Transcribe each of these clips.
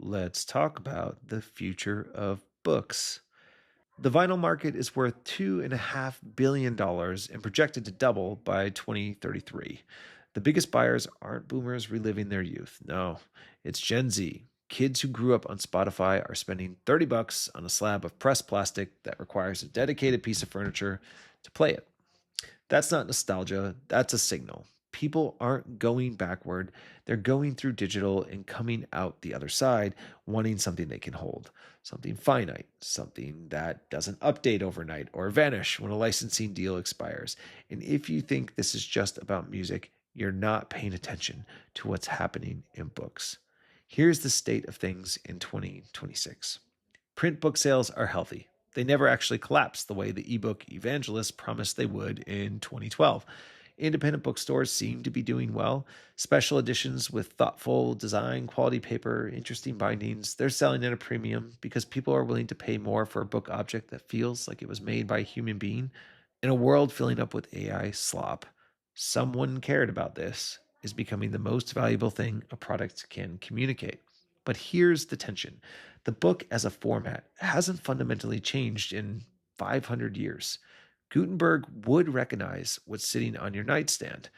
let's talk about the future of books. The vinyl market is worth $2.5 billion and projected to double by 2033. The biggest buyers aren't boomers reliving their youth. No, it's Gen Z. Kids who grew up on Spotify are spending $30 on a slab of pressed plastic that requires a dedicated piece of furniture to play it. That's not nostalgia, that's a signal. People aren't going backward, they're going through digital and coming out the other side wanting something they can hold, something finite, something that doesn't update overnight or vanish when a licensing deal expires. And if you think this is just about music, you're not paying attention to what's happening in books. Here's the state of things in 2026. Print book sales are healthy. They never actually collapsed the way the ebook evangelists promised they would in 2012. Independent bookstores seem to be doing well. Special editions with thoughtful design, quality paper, interesting bindings, they're selling at a premium because people are willing to pay more for a book object that feels like it was made by a human being. In a world filling up with AI slop, someone cared about this is becoming the most valuable thing a product can communicate. But here's the tension. The book as a format hasn't fundamentally changed in 500 years. Gutenberg would recognize what's sitting on your nightstand.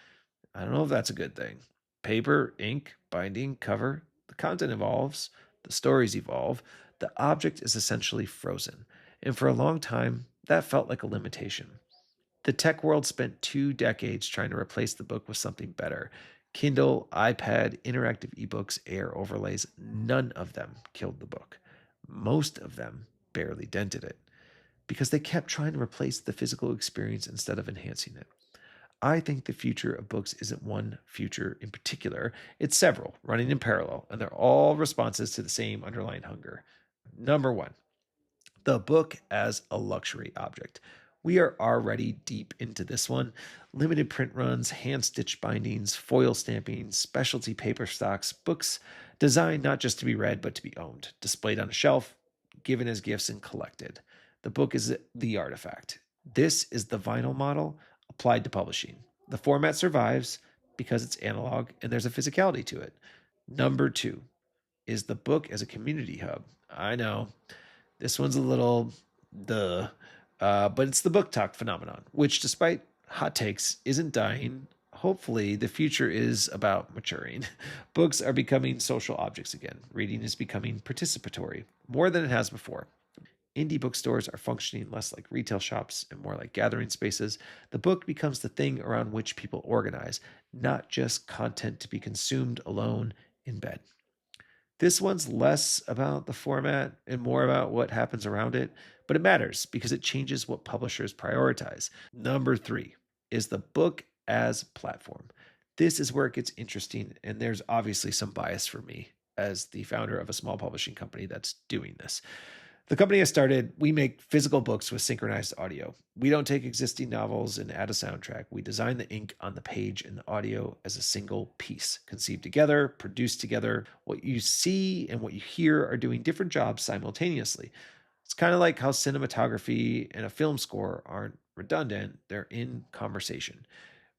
I don't know if that's a good thing. Paper, ink, binding, cover, the content evolves, the stories evolve, the object is essentially frozen. And for a long time, that felt like a limitation. The tech world spent 2 decades trying to replace the book with something better. Kindle, iPad, interactive ebooks, Air overlays, none of them killed the book. Most of them barely dented it because they kept trying to replace the physical experience instead of enhancing it. I think the future of books isn't one future in particular, it's several running in parallel, and they're all responses to the same underlying hunger. Number one, the book as a luxury object. We are already deep into this one. Limited print runs, hand stitched bindings, foil stamping, specialty paper stocks, books designed not just to be read, but to be owned, displayed on a shelf, given as gifts, and collected. The book is the artifact. This is the vinyl model applied to publishing. The format survives because it's analog and there's a physicality to it. Number two is the book as a community hub. I know this one's a little duh, but it's the book talk phenomenon, which, despite hot takes, isn't dying. Hopefully, the future is about maturing. Books are becoming social objects again. Reading is becoming participatory, more than it has before. Indie bookstores are functioning less like retail shops and more like gathering spaces. The book becomes the thing around which people organize, not just content to be consumed alone in bed. This one's less about the format and more about what happens around it, but it matters because it changes what publishers prioritize. Number three is the book as platform. This is where it gets interesting, and there's obviously some bias for me as the founder of a small publishing company that's doing this. The company I started, we make physical books with synchronized audio. We don't take existing novels and add a soundtrack. We design the ink on the page and the audio as a single piece, conceived together, produced together. What you see and what you hear are doing different jobs simultaneously. It's kind of like how cinematography and a film score aren't redundant, they're in conversation.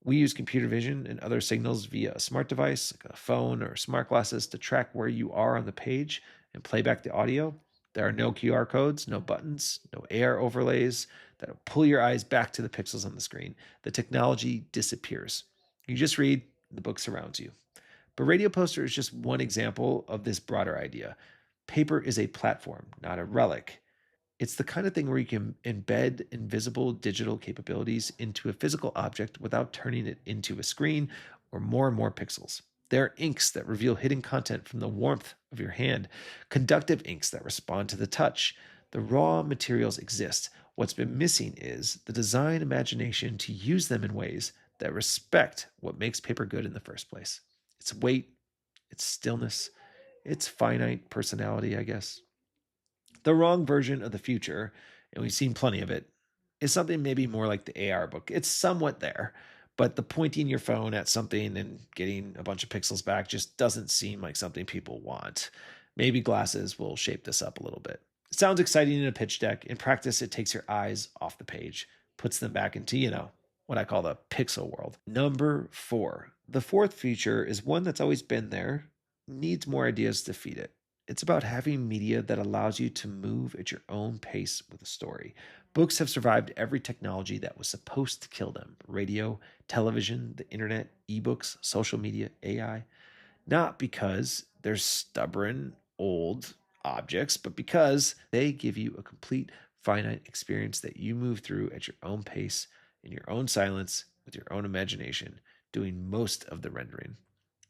We use computer vision and other signals via a smart device, like a phone or smart glasses, to track where you are on the page and play back the audio. There are no QR codes, no buttons, no AR overlays that'll pull your eyes back to the pixels on the screen. The technology disappears. You just read, the book surrounds you. But Radio Poster is just one example of this broader idea. Paper is a platform, not a relic. It's the kind of thing where you can embed invisible digital capabilities into a physical object without turning it into a screen or more and more pixels. There are inks that reveal hidden content from the warmth of your hand, conductive inks that respond to the touch. The raw materials exist. What's been missing is the design imagination to use them in ways that respect what makes paper good in the first place. Its weight, its stillness, its finite personality, I guess. The wrong version of the future, and we've seen plenty of it, is something maybe more like the AR book. It's somewhat there, but the pointing your phone at something and getting a bunch of pixels back just doesn't seem like something people want. Maybe glasses will shape this up a little bit. It sounds exciting in a pitch deck. In practice, it takes your eyes off the page, puts them back into, what I call the pixel world. Number four. The fourth feature is one that's always been there, needs more ideas to feed it. It's about having media that allows you to move at your own pace with a story. Books have survived every technology that was supposed to kill them: radio, television, the internet, ebooks, social media, AI. Not because they're stubborn, old objects, but because they give you a complete, finite experience that you move through at your own pace, in your own silence, with your own imagination, doing most of the rendering.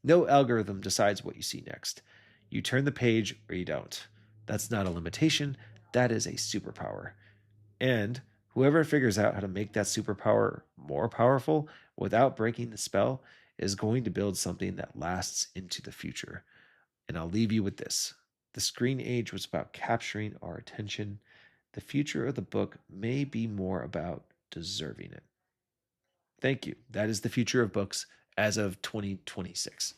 No algorithm decides what you see next. You turn the page or you don't. That's not a limitation, that is a superpower. And whoever figures out how to make that superpower more powerful without breaking the spell is going to build something that lasts into the future. And I'll leave you with this: the screen age was about capturing our attention. The future of the book may be more about deserving it. Thank you. That is the future of books as of 2026.